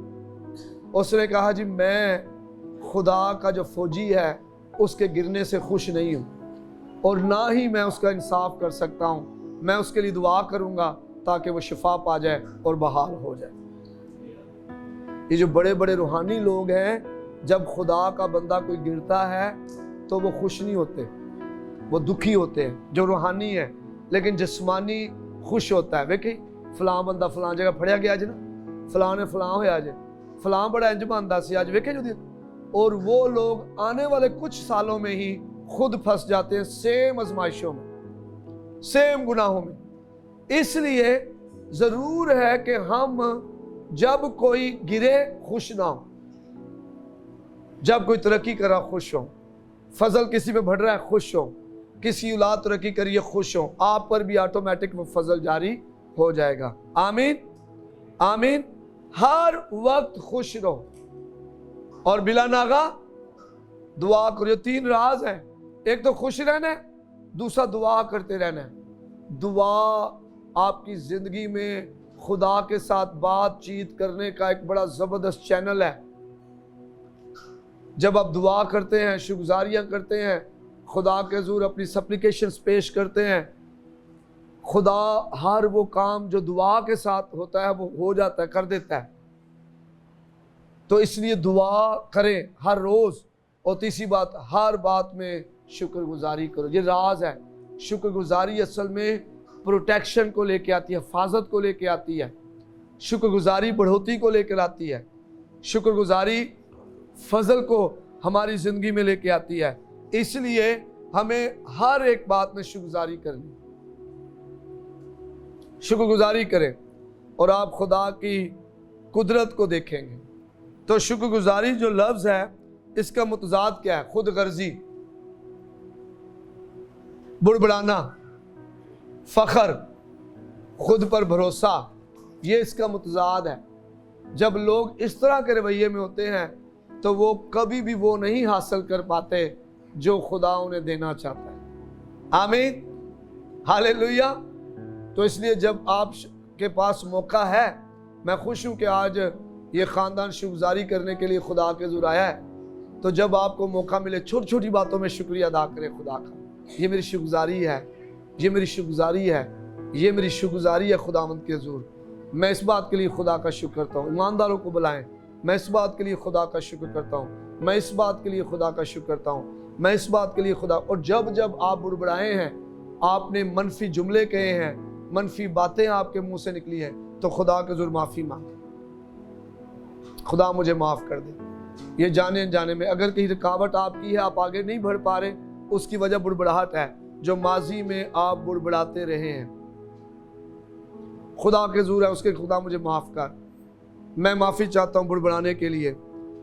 उसने कहा, जी मैं खुदा का जो फौजी है उसके गिरने से खुश नहीं हूँ, और ना ही मैं उसका इंसाफ कर सकता हूँ। मैं उसके लिए दुआ करूँगा ताकि वो शिफा पा जाए और बहाल हो जाए। ये जो बड़े बड़े रूहानी लोग हैं, जब खुदा का बंदा कोई गिरता है तो वो खुश नहीं होते, वो दुखी होते हैं, जो रूहानी है। लेकिन जिस्मानी खुश होता है। वेखी फलां बंदा फलां जगह फड़िया गया जी ना, फलां ने फलां होया जे, फलां बड़ा इंज बनदा सी, आज वेखे जो दिन। और वो लोग आने वाले कुछ सालों में ही खुद फंस जाते हैं सेम आजमाइशों में, सेम गुनाहों में। इसलिए जरूर है कि हम जब कोई गिरे खुश ना हो, जब कोई तरक्की कर रहा खुश हो, फजल किसी पे बढ़ रहा है खुश हो, किसी औलाद तरक्की करिए खुश हो, आप पर भी ऑटोमेटिक वो फजल जारी हो जाएगा। आमीन आमीन। हर वक्त खुश रहो और बिला नागा दुआ करो। 3 राज हैं, एक तो खुश रहना है, दूसरा दुआ करते रहना है। दुआ आपकी जिंदगी में खुदा के साथ बातचीत करने का एक बड़ा जबरदस्त चैनल है। जब आप दुआ करते हैं, शुक्रगुजारियां करते हैं, खुदा के हुजूर अपनी सप्लिकेशंस पेश करते हैं, खुदा हर वो काम जो दुआ के साथ होता है वो हो जाता है, कर देता है। तो इसलिए दुआ करें हर रोज। और तीसरी बात, हर बात में शुक्रगुजारी करो। ये राज है। शुक्रगुजारी असल में प्रोटेक्शन को लेके आती है, हिफाजत को लेके आती है। शुक्रगुजारी बढ़ोतरी को लेकर आती है। शुक्रगुजारी फजल को हमारी ज़िंदगी में लेके आती है, इसलिए हमें हर एक बात में शुक्रगुजारी करनी। शुक्रगुजारी करें और आप खुदा की कुदरत को देखेंगे। तो शुक्रगुजारी जो लफ्ज़ है इसका मुतज़ाद क्या है? खुद गर्जी, बुड़बड़ाना, फ़ख्र, खुद पर भरोसा, ये इसका मुतज़ाद है। जब लोग इस तरह के रवैये में होते हैं तो वो कभी भी वो नहीं हासिल कर पाते जो खुदा उन्हें देना चाहता है। आमीन, हालेलुया। तो इसलिए जब आप के पास मौका है, मैं खुश हूँ कि आज ये ख़ानदान शुक्रगुजारी करने के लिए खुदा के हुज़ूर आया है। तो जब आपको मौका मिले छोटी छोटी बातों में शुक्रिया अदा करें खुदा का। ये मेरी शुक्रगुजारी है, ये मेरी शुक्रगुजारी है, ये मेरी शुक्रगुजारी है खुदावंद के हुज़ूर। मैं इस बात के लिए खुदा का शुक्र करता हूँ। ईमानदारों को बुलाएं, मैं इस बात के लिए खुदा का शुक्र करता हूँ, मैं इस बात के लिए खुदा का शुक्र करता हूँ, मैं इस बात के लिए खुदा। और जब जब आप बुड़बड़ाए हैं, आपने मनफी जुमले कहे हैं, मनफी बातें आपके मुंह से निकली हैं, तो खुदा के हुज़ूर माफ़ी मांगे, खुदा मुझे माफ़ कर दे। ये जाने अनजाने में अगर कहीं रुकावट आपकी है, आप आगे नहीं बढ़ पा रहे, उसकी वजह बुड़बड़ाहट है जो माजी में आप बुड़बड़ाते रहे हैं। खुदा के हुज़ूर है, उसके खुदा मुझे माफ़ कर। मैं माफ़ी चाहता हूँ बुड़बड़ाने के लिए,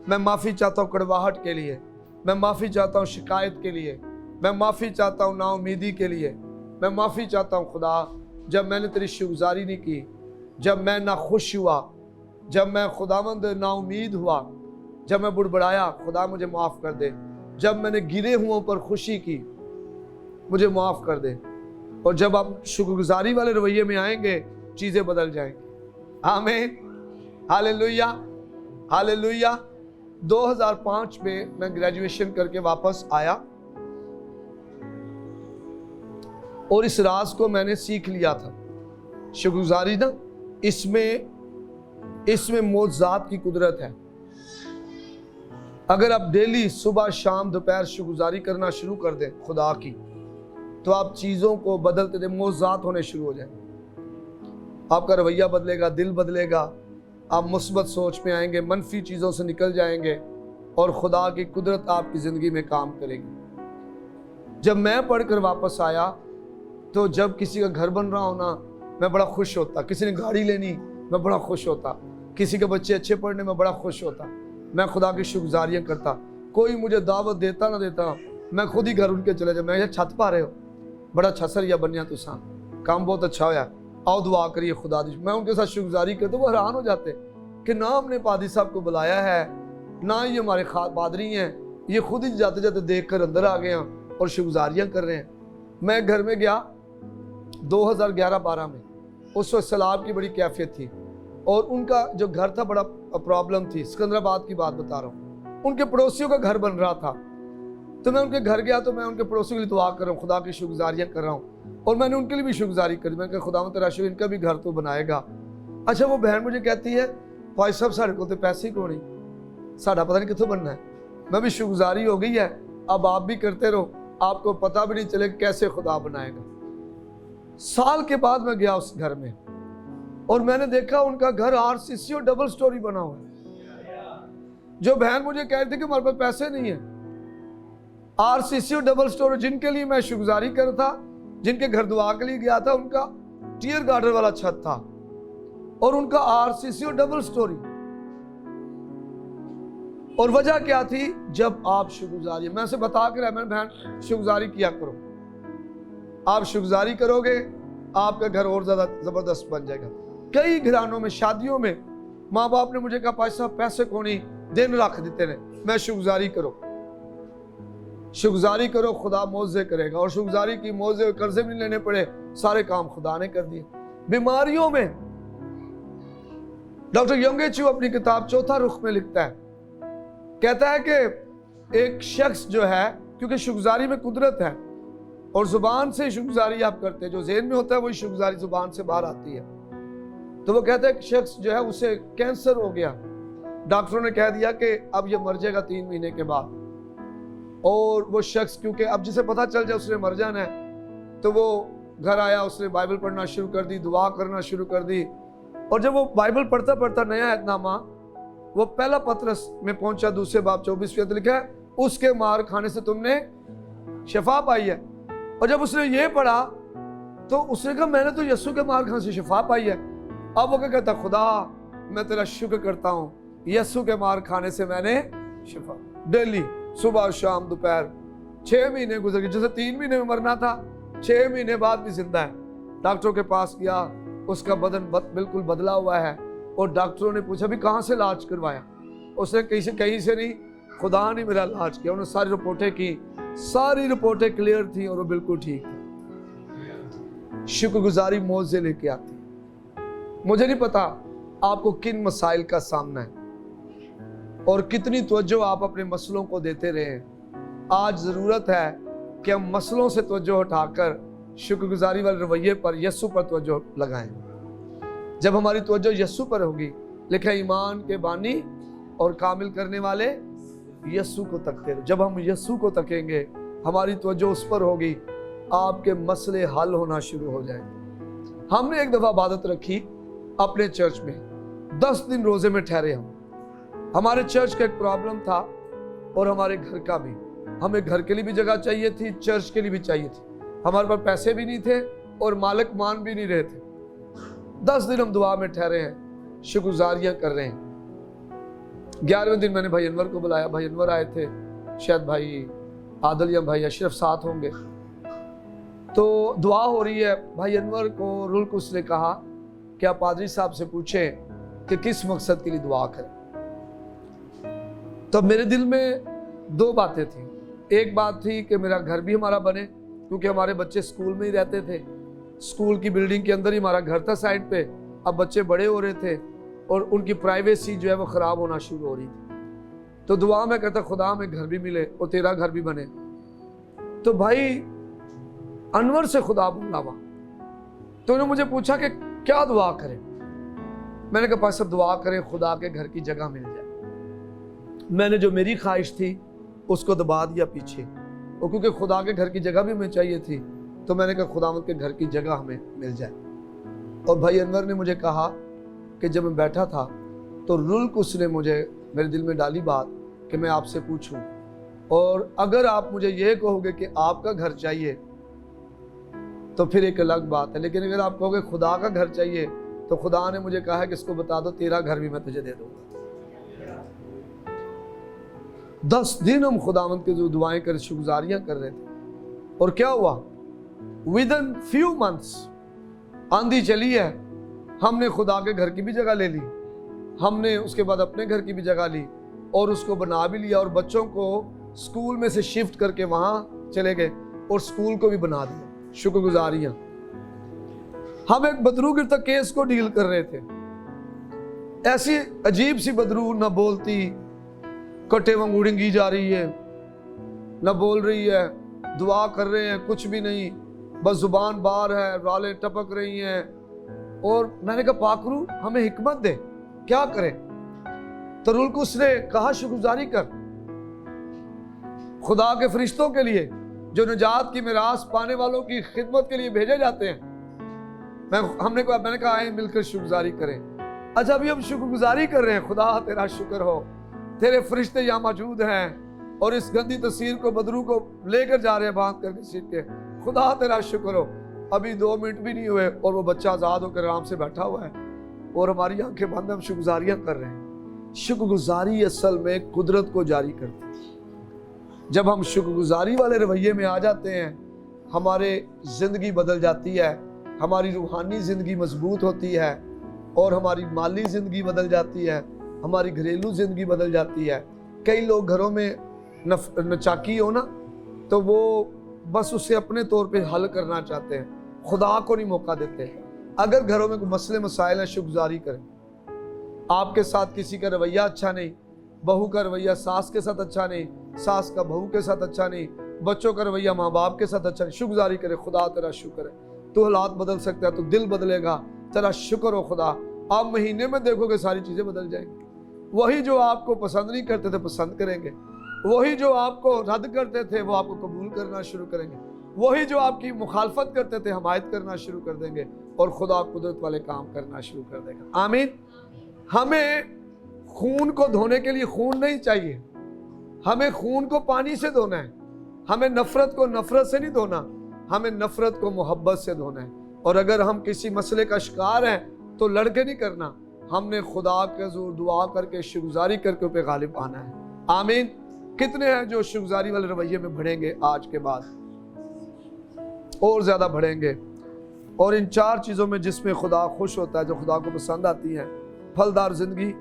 मैं माफ़ी चाहता हूँ कड़वाहट के लिए, मैं माफ़ी चाहता हूँ शिकायत के लिए, मैं माफ़ी चाहता हूँ नाउमीदी के लिए, मैं माफ़ी चाहता हूँ खुदा जब मैंने तेरी शुक्रगुजारी नहीं की, जब मैं ना खुश हुआ, जब मैं खुदावंद नाउमीद हुआ, जब मैं बुड़बड़ाया, खुदा मुझे माफ़ कर दे। जब मैंने गिरे हुओं पर खुशी की, मुझे माफ़ कर दे। और जब आप शुक्रगुजारी वाले रवैये में आएंगे, चीज़ें बदल जाएंगी। आमीन, हालेलुया, हालेलुया। 2005 में मैं ग्रेजुएशन करके वापस आया और इस राज को मैंने सीख लिया था। शुक्रगुजारी ना, इसमें मौज़ात की कुदरत है। अगर आप डेली सुबह शाम दोपहर शुक्रगुजारी करना शुरू कर दें खुदा की, तो आप चीज़ों को बदलते दे मौज़ात होने शुरू हो जाए। आपका रवैया बदलेगा, दिल बदलेगा, आप मुस्बत सोच में आएंगे, मनफी चीज़ों से निकल जाएंगे और खुदा की कुदरत आपकी ज़िंदगी में काम करेगी। जब मैं पढ़कर वापस आया तो जब किसी का घर बन रहा हो ना, मैं बड़ा खुश होता। किसी ने गाड़ी लेनी, मैं बड़ा खुश होता। किसी के बच्चे अच्छे पढ़ने में बड़ा खुश होता। मैं खुदा की शुक्रगुजारियाँ करता। कोई मुझे दावत देता ना देता, मैं खुद ही घर उनके चले जाए। मैं छत पा रहे हो, बड़ा अच्छा सरिया बनया तुसा, काम बहुत अच्छा होया, आओ दुआ करिए खुदा दी। मैं उनके साथ शुक्रगुजारी करता, वो हैरान हो जाते कि ना हमने पादी साहब को बुलाया है, ना ये हमारे पादरी हैं, ये खुद ही जाते जाते देख कर अंदर आ गए हैं और शुक्रगुजारियाँ कर रहे हैं। मैं घर में गया 2011-12 में, उस वक्त सैलाब की बड़ी कैफियत थी और उनका जो घर था बड़ा प्रॉब्लम थी। सिकंदराबाद की बात बता रहा हूँ, उनके पड़ोसियों का घर बन रहा था। तो मैं उनके घर गया तो मैं उनके पड़ोसियों के लिए दुआ कर रहा हूँ, खुदा की शुक्रगुजारियाँ कर रहा हूँ और मैंने उनके लिए भी शुक्रगुजारी करी। मैंने कहा खुदा तेरा शुक्र, इनका भी घर तो बनाएगा। अच्छा, वो बहन मुझे कहती है भाई साहब साढ़े को तो पैसे ही को नहीं, साढ़ा पता नहीं कितों बनना है। मैं भी शुक्रगुजारी हो गई है, अब आप भी करते रहो, आपको पता भी नहीं चले कैसे खुदा बनाएगा। साल के बाद मैं गया उस घर में और मैंने देखा उनका घर RCC और डबल स्टोरी बना हुआ है। जो बहन मुझे कह रही थी कि हमारे पास पैसे नहीं है, RCC और डबल स्टोरी जिनके लिए मैं शुक्रगुजारी कर था, जिनके घर दुआ के लिए गया था, उनका टीयर गार्डन वाला छत था और उनका RCC और डबल स्टोरी। और वजह क्या थी? जब आप शुक्रगुजारी, मैं उसे बता कर मैंने बहन शुक्रगुजारी किया करो, आप शुक्रगुजारी करोगे आपका घर और ज्यादा जबरदस्त बन जाएगा। कई घरानों में शादियों में माँ बाप ने मुझे कहा पैसा पैसे को नहीं दिन रख देते ने, मैं शुक्रगुजारी करो, शुक्रगुजारी करो, खुदा मौजे करेगा। और शुक्रगुजारी की मौजे, कर्जे भी नहीं लेने पड़े, सारे काम खुदा ने कर दिए। बीमारियों में डॉक्टर यंगेचू अपनी किताब चौथा रुख में लिखता है, कहता है कि एक शख्स जो है, क्योंकि शुक्रगुजारी में कुदरत है और जुबान से शुक्रगुजारी आप करते हैं, जो ज़हन में होता है वही शुक्रगुजारी जुबान से बाहर आती है। तो वो कहता है कि शख्स जो है उसे कैंसर हो गया, डॉक्टरों ने कह दिया कि अब ये मर जाएगा 3 महीने के बाद। और वो शख्स क्योंकि अब जिसे पता चल जाए उसने मर जाना है, तो वो घर आया, उसने बाइबल पढ़ना शुरू कर दी, दुआ करना शुरू कर दी। और जब वो बाइबल पढ़ता पढ़ता नया ऐतनामा वो पहला पतरस में पहुंचा, दूसरे बाब 24 लिखा है उसके मार खाने से तुमने शिफा पाई है। और जब उसने ये पढ़ा तो उसने कहा मैंने तो यीशु के मार खाने से शिफा पाई है। अब वो क्या कहता, खुदा मैं तेरा शुक्र करता हूँ, यीशु के मार खाने से मैंने शिफा। डेली सुबह शाम दोपहर 6 महीने गुजर गए, जैसे 3 महीने में मरना था 6 महीने बाद भी जिंदा है। डॉक्टरों के पास गया, उसका बदन बिल्कुल बदला हुआ है। और डॉक्टरों ने पूछा भी कहाँ से इलाज करवाया, उसने कहीं से नहीं, खुदा ने मेरा इलाज किया। उन्होंने सारी रिपोर्टें की, सारी रिपोर्टें क्लियर थी और वो बिल्कुल ठीक थी। शुक्रगुजारी मौजे लेके आती है। मुझे नहीं पता आपको किन मसाइल का सामना है और कितनी तवज्जो आप अपने मसलों को देते रहे। आज ज़रूरत है कि हम मसलों से तवज्जो हटाकर शुक्रगुजारी वाले रवैये पर, यीशु पर तवज्जो लगाएं। जब हमारी तवज्जो यीशु पर होगी, लिखा है ईमान के बानी और कामिल करने वाले यीशु को तकते रहो। जब हम यीशु को तकेंगे, हमारी तवज्जो उस पर होगी, आपके मसले हल होना शुरू हो जाएंगे। हमने एक दफ़ा इबादत रखी अपने चर्च में, 10 दिन रोजे में ठहरे हम। हमारे चर्च का एक प्रॉब्लम था और हमारे घर का भी। हमें घर के लिए भी जगह चाहिए थी, चर्च के लिए भी चाहिए थी। हमारे पास पैसे भी नहीं थे और मालिक मान भी नहीं रहे थे। 10 दिन हम दुआ में ठहरे हैं, शुक्रगुजारियां कर रहे हैं। 11वें दिन मैंने भाई अनवर को बुलाया। भाई अनवर आए थे, शायद भाई आदल या भाई अशरफ साथ होंगे। तो दुआ हो रही है। भाई अनवर को रुल कुस ने कहा कि आप पादरी साहब से पूछें कि किस मकसद के लिए दुआ करें। तो मेरे दिल में 2 बातें थी। एक बात थी कि मेरा घर भी हमारा बने, क्योंकि हमारे बच्चे स्कूल में ही रहते थे। स्कूल की बिल्डिंग के अंदर ही हमारा घर था साइड पे। अब बच्चे बड़े हो रहे थे और उनकी प्राइवेसी जो है वो ख़राब होना शुरू हो रही थी। तो दुआ में कहता खुदा में घर भी मिले और तेरा घर भी बने। तो भाई अनवर से खुदा बोला वहाँ, तो उन्होंने मुझे पूछा कि क्या दुआ करें। मैंने कहा पास सब दुआ करें खुदा के घर की जगह मिल जाए। मैंने जो मेरी ख्वाहिश थी उसको दबा दिया पीछे, और क्योंकि खुदा के घर की जगह भी हमें चाहिए थी, तो मैंने कहा खुदावंद के घर की जगह हमें मिल जाए। और भाई अनवर ने मुझे कहा कि जब मैं बैठा था तो रुल कुस ने मुझे मेरे दिल में डाली बात कि मैं आपसे पूछूं, और अगर आप मुझे ये कहोगे कि आपका घर चाहिए तो फिर एक अलग बात है, लेकिन अगर आप कहोगे खुदा का घर चाहिए तो खुदा ने मुझे कहा है कि इसको बता दो तेरा घर भी मैं तुझे दे दूंगा। 10 दिन हम खुदावंद के जो दुआएं कर, शुक्रगुजारियां कर रहे थे। और क्या हुआ, विदिन फ्यू मंथ्स आंधी चली है, हमने खुदा के घर की भी जगह ले ली, हमने उसके बाद अपने घर की भी जगह ली और उसको बना भी लिया, और बच्चों को स्कूल में से शिफ्ट करके वहां चले गए और स्कूल को भी बना दिया। शुक्रगुजारियां। हम एक बदरू गिरता केस को डील कर रहे थे। ऐसी अजीब सी बदरू, न बोलती, कटे वांग उड़ंगी जा रही है, न बोल रही है, दुआ कर रहे हैं कुछ भी नहीं, बस जुबान बाहर है, रालें टपक रही हैं। और मैंने कहा पाकरू हमें हिकमत दे, क्या करें। तो रुलकुस ने कहा शुक्रगुजारी कर, खुदा के फरिश्तों के लिए जो निजात की मिरास पाने वालों की खिदमत के लिए भेजे जाते हैं। मैंने कहा आए मिलकर शुक्रगुजारी करें। अच्छा अभी हम शुक्रगुजारी कर रहे हैं, खुदा तेरा शुक्र हो, तेरे फरिश्ते यहाँ मौजूद हैं और इस गंदी तस्वीर को, बदरू को लेकर जा रहे हैं बांध करके सीट के। खुदा तेरा शुक्र हो। अभी 2 मिनट भी नहीं हुए और वो बच्चा आज़ाद होकर आराम से बैठा हुआ है और हमारी आंखें बंद, हम शुक्रगुजारियां कर रहे हैं। शुक्रगुजारी असल में कुदरत को जारी करती है। जब हम शुक्रगुजारी वाले रवैये में आ जाते हैं, हमारे ज़िंदगी बदल जाती है, हमारी रूहानी ज़िंदगी मजबूत होती है और हमारी माली ज़िंदगी बदल जाती है, हमारी घरेलू ज़िंदगी बदल जाती है। कई लोग घरों में नचाकी हो ना, तो वो बस उसे अपने तौर पे हल करना चाहते हैं, खुदा को नहीं मौका देते। अगर घरों में कोई मसले मसाइल हैं, शुक्रगुजारी करें। आपके साथ किसी का रवैया अच्छा नहीं, बहू का रवैया सास के साथ अच्छा नहीं, सास का बहू के साथ अच्छा नहीं, बच्चों का रवैया माँ बाप के साथ अच्छा नहीं, शुक्रगुजारी करे, खुदा तेरा शुक्र है, तो हालात बदल सकता है, तो दिल बदलेगा, तेरा शुक्र हो खुदा। आप महीने में देखोगे सारी चीज़ें बदल जाएंगी। वही जो आपको पसंद नहीं करते थे पसंद करेंगे, वही जो आपको रद्द करते थे वो आपको कबूल करना शुरू करेंगे, वही जो आपकी मुखालफत करते थे हमायत करना शुरू कर देंगे और खुदा कुदरत वाले काम करना शुरू कर देगा। आमीन। हमें خون کو دھونے کے لیے خون نہیں چاہیے، ہمیں خون کو پانی سے دھونا ہے، ہمیں نفرت کو نفرت سے نہیں دھونا، ہمیں نفرت کو محبت سے دھونا ہے۔ اور اگر ہم کسی مسئلے کا شکار ہیں تو لڑ کے نہیں کرنا، ہم نے خدا کے حضور دعا کر کے شکرگزاری کر کے پہ غالب آنا ہے۔ آمین۔ کتنے ہیں جو شکرگزاری والے رویے میں بڑھیں گے آج کے بعد، اور زیادہ بڑھیں گے؟ اور ان 4 چیزوں میں جس میں خدا خوش ہوتا ہے، جو خدا کو پسند آتی ہیں، پھلدار زندگی،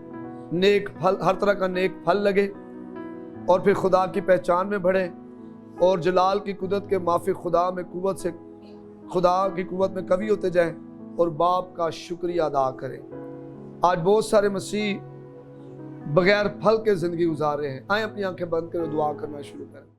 نیک پھل، ہر طرح کا نیک پھل لگے، اور پھر خدا کی پہچان میں بڑھیں، اور جلال کی قدرت کے موافق خدا میں قوت سے، خدا کی قوت میں قوی ہوتے جائیں، اور باپ کا شکریہ ادا کریں۔ آج بہت سارے مسیح بغیر پھل کے زندگی گزار رہے ہیں۔ آئیں اپنی آنکھیں بند کریں، دعا کرنا شروع کریں۔